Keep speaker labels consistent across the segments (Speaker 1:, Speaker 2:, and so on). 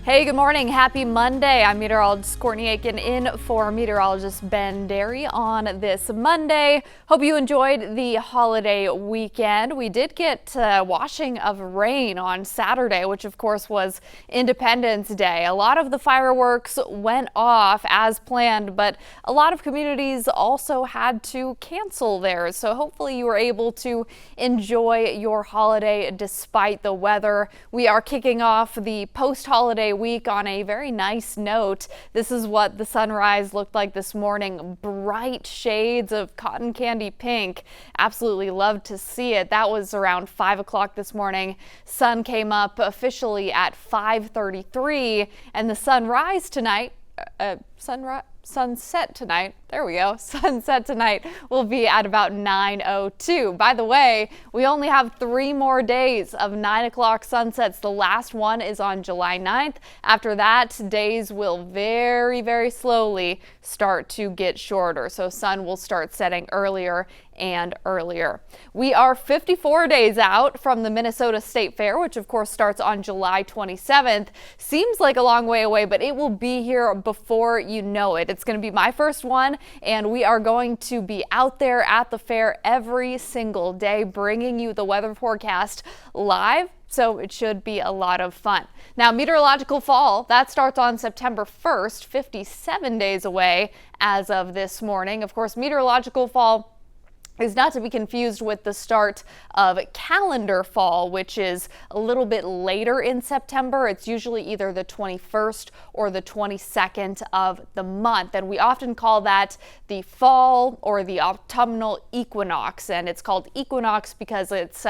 Speaker 1: Hey, good morning. Happy Monday. I'm Meteorologist Courtney Aitken in for meteorologist Ben Derry on this Monday. Hope you enjoyed the holiday weekend. We did get washing of rain on Saturday, which of course was Independence Day. A lot of the fireworks went off as planned, but a lot of communities also had to cancel theirs. So hopefully you were able to enjoy your holiday despite the weather. We are kicking off the post-holiday week on a very nice note. This is what the sunrise looked like this morning. Bright shades of cotton candy pink. Absolutely loved to see it. That was around 5 o'clock this morning. Sun came up officially at 5:33, and the sunset tonight, there we go. Sunset tonight will be at about 9:02. By the way, we only have 3 more days of 9 o'clock sunsets. The last one is on July 9th. After that, days will very slowly start to get shorter. So sun will start setting earlier and earlier. We are 54 days out from the Minnesota State Fair, which of course starts on July 27th. Seems like a long way away, but it will be here before you know it. It's going to be my first one, and we are going to be out there at the fair every single day, bringing you the weather forecast live. So it should be a lot of fun. Now, meteorological fall, that starts on September 1st, 57 days away as of this morning. Of course, meteorological fall is not to be confused with the start of calendar fall, which is a little bit later in September. It's usually either the 21st or the 22nd of the month, and we often call that the fall or the autumnal equinox, and it's called equinox because it's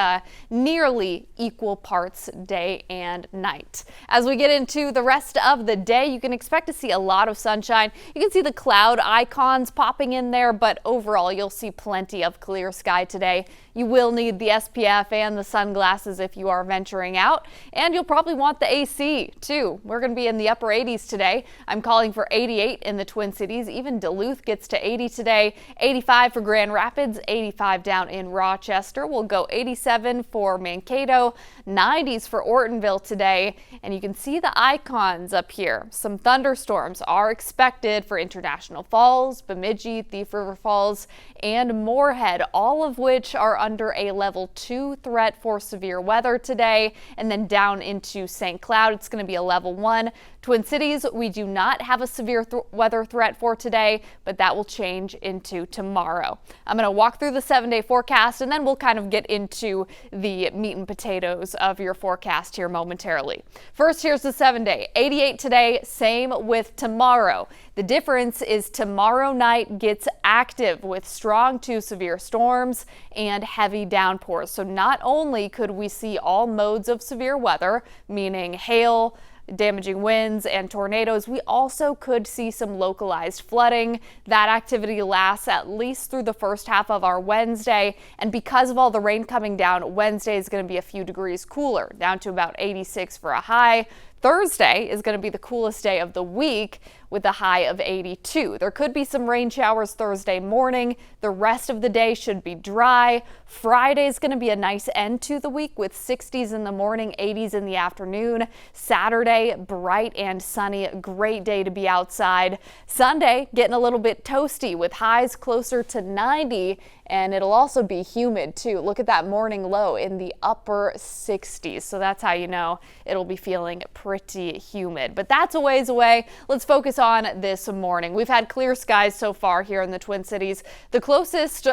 Speaker 1: nearly equal parts day and night. As we get into the rest of the day, you can expect to see a lot of sunshine. You can see the cloud icons popping in there, but overall you'll see plenty of clear sky today. You will need the SPF and the sunglasses if you are venturing out, and you'll probably want the AC too. We're going to be in the upper 80s today. I'm calling for 88 in the Twin Cities. Even Duluth gets to 80 today. 85 for Grand Rapids, 85 down in Rochester. We'll go 87 for Mankato, 90s for Ortonville today, and you can see the icons up here. Some thunderstorms are expected for International Falls, Bemidji, Thief River Falls, and Moorhead, all of which are under a level 2 threat for severe weather today. And then down into St. Cloud, it's going to be a level 1. Twin Cities, we do not have a severe weather threat for today, but that will change into tomorrow. I'm going to walk through the 7-day forecast, and then we'll kind of get into the meat and potatoes of your forecast here momentarily. First, here's the 7-day. 88 today, same with tomorrow. The difference is tomorrow night gets active with strong to severe storms and heavy downpours. So not only could we see all modes of severe weather, meaning hail, damaging winds and tornadoes, we also could see some localized flooding. That activity lasts at least through the first half of our Wednesday, and because of all the rain coming down, Wednesday is going to be a few degrees cooler, down to about 86 for a high. Thursday is going to be the coolest day of the week with a high of 82. There could be some rain showers Thursday morning. The rest of the day should be dry. Friday is going to be a nice end to the week with 60s in the morning, 80s in the afternoon. Saturday, bright and sunny. Great day to be outside. Sunday, getting a little bit toasty with highs closer to 90. And it'll also be humid too. Look at that morning low in the upper 60s. So that's how you know it'll be feeling pretty humid. But that's a ways away. Let's focus on this morning. We've had clear skies so far here in the Twin Cities. The closest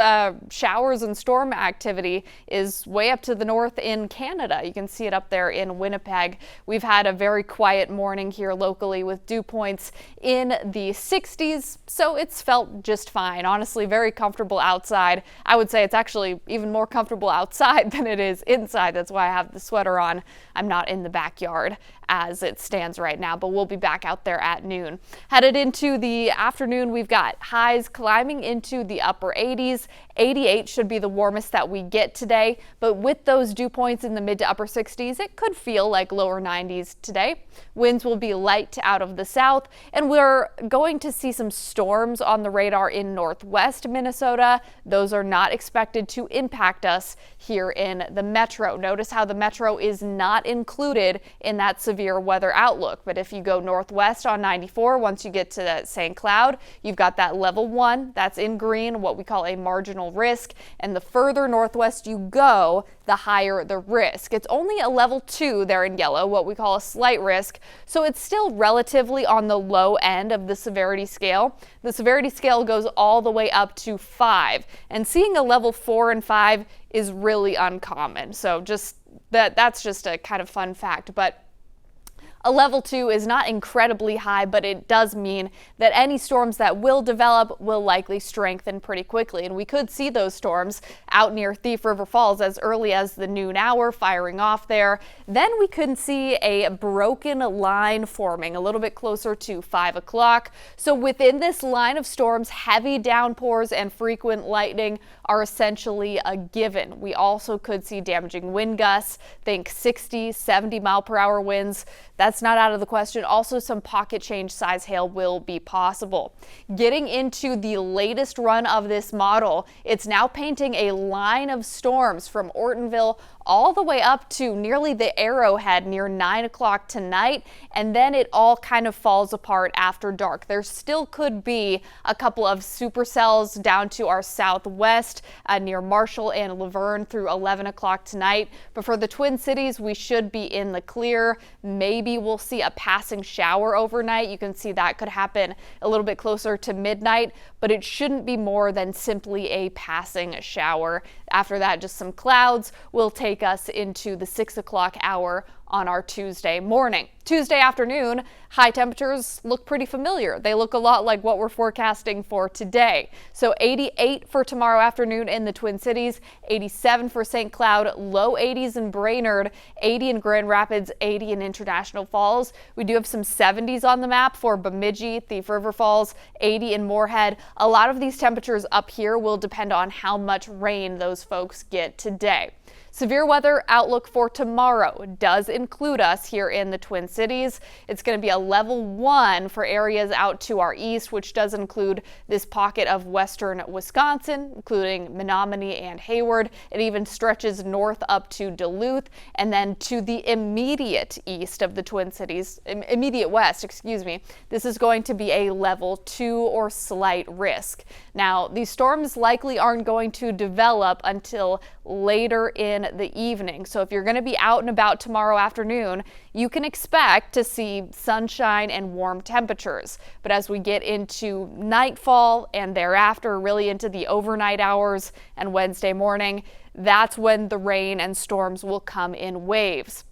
Speaker 1: showers and storm activity is way up to the north in Canada. You can see it up there in Winnipeg. We've had a very quiet morning here locally with dew points in the 60s. So it's felt just fine. Honestly, very comfortable outside. I would say it's actually even more comfortable outside than it is inside. That's why I have the sweater on. I'm not in the backyard as it stands right now, but we'll be back out there at noon. Headed into the afternoon, we've got highs climbing into the upper 80s, 88 should be the warmest that we get today, but with those dew points in the mid to upper 60s, it could feel like lower 90s today. Winds will be light out of the south, and we're going to see some storms on the radar in northwest Minnesota. Those are not expected to impact us here in the metro. Notice how the metro is not included in that severe weather outlook, but if you go northwest on 94, once you get to St. Cloud, you've got that level 1 that's in green, what we call a marginal risk, and the further northwest you go, the higher the risk. It's only a level 2 there in yellow, what we call a slight risk, so it's still relatively on the low end of the severity scale. The severity scale goes all the way up to 5, and seeing a level 4 and 5 is really uncommon. So just that's just a kind of fun fact, but a level 2 is not incredibly high, but it does mean that any storms that will develop will likely strengthen pretty quickly. And we could see those storms out near Thief River Falls as early as the noon hour, firing off there. Then we could see a broken line forming a little bit closer to 5 o'clock. So within this line of storms, heavy downpours and frequent lightning are essentially a given. We also could see damaging wind gusts, think 60, 70 mile per hour winds. That's not out of the question. Also, some pocket change size hail will be possible. Getting into the latest run of this model, it's now painting a line of storms from Ortonville all the way up to nearly the Arrowhead near 9 o'clock tonight, and then it all kind of falls apart after dark. There still could be a couple of supercells down to our southwest near Marshall and Laverne through 11 o'clock tonight, but for the Twin Cities, we should be in the clear. Maybe we'll see a passing shower overnight. You can see that could happen a little bit closer to midnight, but it shouldn't be more than simply a passing shower. After that, just some clouds will take us into the 6 o'clock hour on our Tuesday morning. Tuesday afternoon, high temperatures look pretty familiar. They look a lot like what we're forecasting for today. So 88 for tomorrow afternoon in the Twin Cities, 87 for St. Cloud, low 80s in Brainerd, 80 in Grand Rapids, 80 in International Falls. We do have some 70s on the map for Bemidji, Thief River Falls, 80 in Moorhead. A lot of these temperatures up here will depend on how much rain those folks get today. Severe weather outlook for tomorrow does include us here in the Twin Cities. It's going to be a level 1 for areas out to our east, which does include this pocket of western Wisconsin, including Menominee and Hayward. It even stretches north up to Duluth, and then to the immediate east of the Twin Cities, immediate west, excuse me. This is going to be a level 2 or slight risk. Now, these storms likely aren't going to develop until later in the evening. So if you're going to be out and about tomorrow afternoon, you can expect to see sunshine and warm temperatures. But as we get into nightfall and thereafter, really into the overnight hours and Wednesday morning, that's when the rain and storms will come in waves.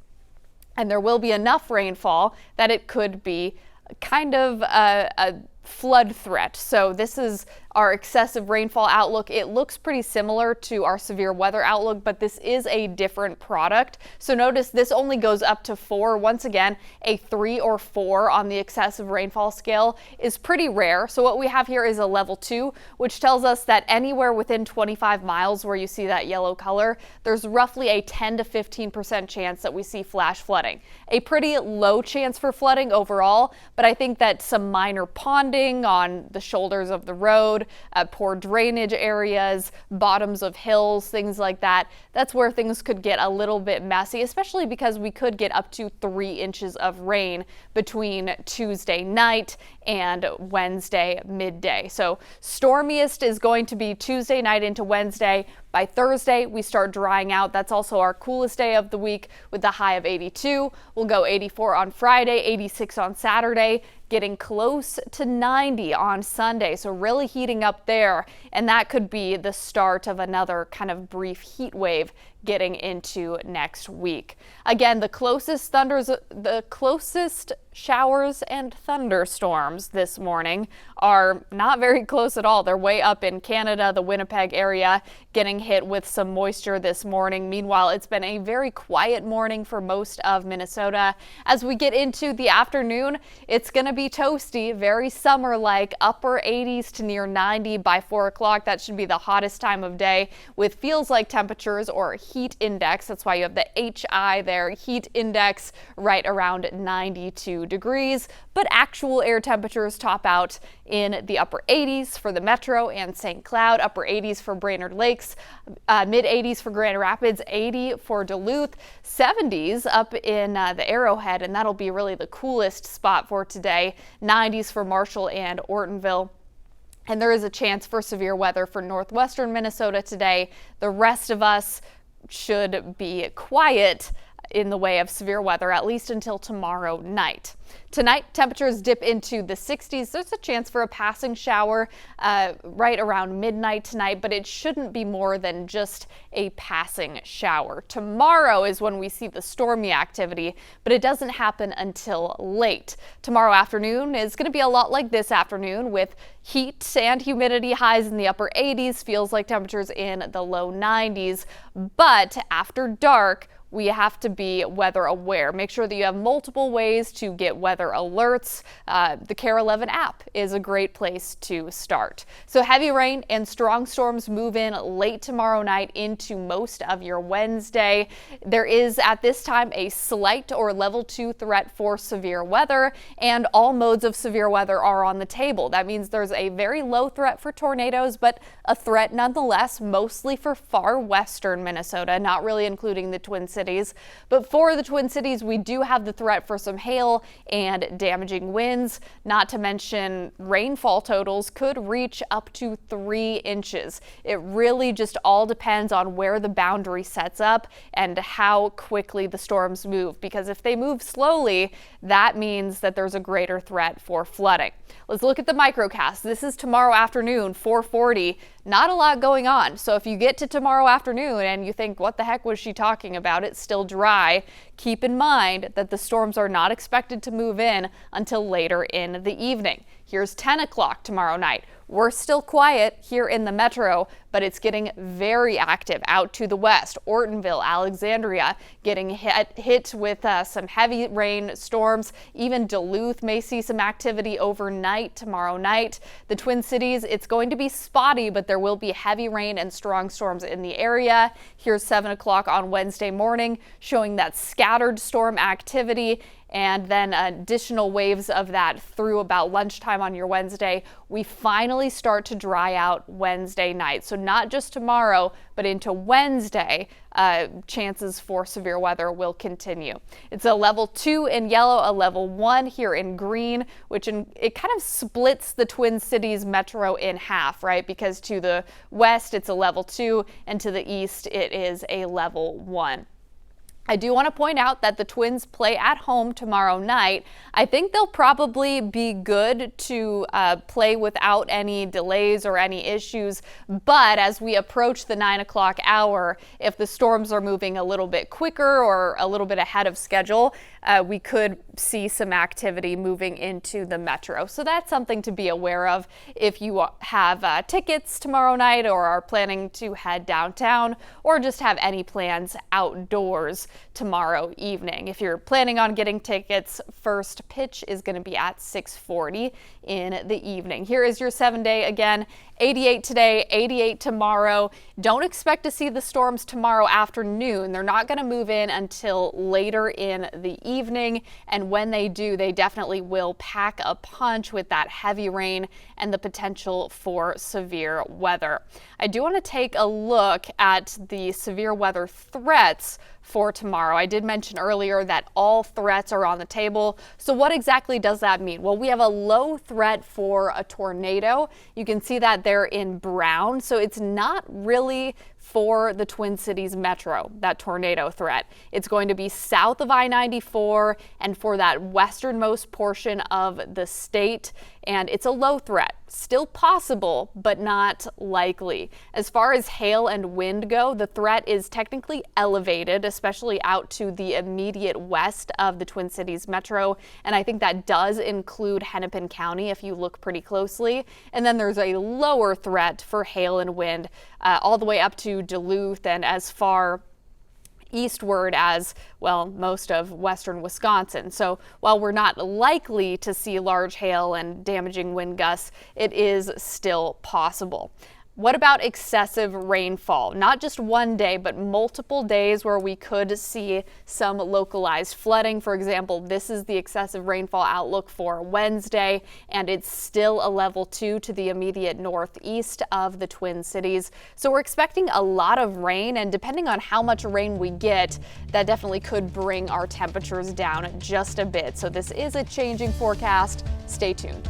Speaker 1: And there will be enough rainfall that it could be kind of a flood threat. So this is our excessive rainfall outlook. It looks pretty similar to our severe weather outlook, but this is a different product. So notice this only goes up to 4. Once again, a 3 or 4 on the excessive rainfall scale is pretty rare. So what we have here is a level 2, which tells us that anywhere within 25 miles where you see that yellow color, there's roughly a 10 to 15% chance that we see flash flooding. A pretty low chance for flooding overall, but I think that some minor ponding on the shoulders of the road, poor drainage areas, bottoms of hills, things like that. That's where things could get a little bit messy, especially because we could get up to 3 inches of rain between Tuesday night and Wednesday midday. So stormiest is going to be Tuesday night into Wednesday. By Thursday, we start drying out. That's also our coolest day of the week with the high of 82. We'll go 84 on Friday, 86 on Saturday, getting close to 90 on Sunday. So really heating up there. And that could be the start of another kind of brief heat wave getting into next week. Again, the closest showers and thunderstorms this morning are not very close at all. They're way up in Canada, the Winnipeg area, getting hit with some moisture this morning. Meanwhile, it's been a very quiet morning for most of Minnesota. As we get into the afternoon, it's going to be toasty, very summer-like, upper 80s to near 90 by 4 o'clock. That should be the hottest time of day with feels-like temperatures or heat index. That's why you have the HI there, heat index right around 92 degrees, but actual air temperatures top out in the upper 80s for the Metro and St. Cloud, upper 80s for Brainerd Lakes, mid 80s for Grand Rapids, 80 for Duluth, 70s up in the Arrowhead, and that'll be really the coolest spot for today, 90s for Marshall and Ortonville. And there is a chance for severe weather for northwestern Minnesota today. The rest of us should be quiet in the way of severe weather, at least until tomorrow night. Tonight, temperatures dip into the 60s. There's a chance for a passing shower right around midnight tonight, but it shouldn't be more than just a passing shower. Tomorrow is when we see the stormy activity, but it doesn't happen until late. Tomorrow afternoon is going to be a lot like this afternoon, with heat and humidity highs in the upper 80s, feels like temperatures in the low 90s, but after dark, we have to be weather aware. Make sure that you have multiple ways to get weather alerts. The Kare 11 app is a great place to start. So heavy rain and strong storms move in late tomorrow night into most of your Wednesday. There is at this time a slight or level 2 threat for severe weather, and all modes of severe weather are on the table. That means there's a very low threat for tornadoes, but a threat nonetheless, mostly for far western Minnesota, not really including the Twin Cities. But for the Twin Cities, we do have the threat for some hail and damaging winds, not to mention rainfall totals could reach up to 3 inches. It really just all depends on where the boundary sets up and how quickly the storms move, because if they move slowly, that means that there's a greater threat for flooding. Let's look at the microcast. This is tomorrow afternoon, 4:40. Not a lot going on. So if you get to tomorrow afternoon and you think, what the heck was she talking about? It's still dry. Keep in mind that the storms are not expected to move in until later in the evening. Here's 10 o'clock tomorrow night. We're still quiet here in the Metro, but it's getting very active out to the west. Ortonville, Alexandria getting hit with some heavy rain storms. Even Duluth may see some activity overnight tomorrow night. The Twin Cities, it's going to be spotty, but there will be heavy rain and strong storms in the area. Here's 7 o'clock on Wednesday morning, showing that scattered storm activity, and then additional waves of that through about lunchtime on your Wednesday. We finally start to dry out Wednesday night. So not just tomorrow, but into Wednesday, chances for severe weather will continue. It's a level 2 in yellow, a level 1 here in green, which it kind of splits the Twin Cities metro in half, right? Because to the west, it's a level 2, and to the east, it is a level 1. I do want to point out that the Twins play at home tomorrow night. I think they'll probably be good to play without any delays or any issues. But as we approach the 9 o'clock hour, if the storms are moving a little bit quicker or a little bit ahead of schedule, we could see some activity moving into the metro. So that's something to be aware of if you have tickets tomorrow night or are planning to head downtown or just have any plans outdoors tomorrow evening. If you're planning on getting tickets, first pitch is going to be at 6:40 in the evening. Here is your 7-day again. 88 today, 88 tomorrow. Don't expect to see the storms tomorrow afternoon. They're not going to move in until later in the evening, and when they do, they definitely will pack a punch with that heavy rain and the potential for severe weather. I do want to take a look at the severe weather threats for tomorrow. I did mention earlier that all threats are on the table. So what exactly does that mean? Well, we have a low threat for a tornado. You can see that there in brown. So it's not really for the Twin Cities metro, that tornado threat. It's going to be south of I-94 and for that westernmost portion of the state, and it's a low threat. Still possible, but not likely. As far as hail and wind go, the threat is technically elevated, especially out to the immediate west of the Twin Cities metro, and I think that does include Hennepin County if you look pretty closely. And then there's a lower threat for hail and wind all the way up to Duluth and as far eastward as, well, most of western Wisconsin. So while we're not likely to see large hail and damaging wind gusts, it is still possible. What about excessive rainfall? Not just one day, but multiple days where we could see some localized flooding. For example, this is the excessive rainfall outlook for Wednesday, and it's still a level 2 to the immediate northeast of the Twin Cities. So we're expecting a lot of rain, and depending on how much rain we get, that definitely could bring our temperatures down just a bit. So this is a changing forecast. Stay tuned.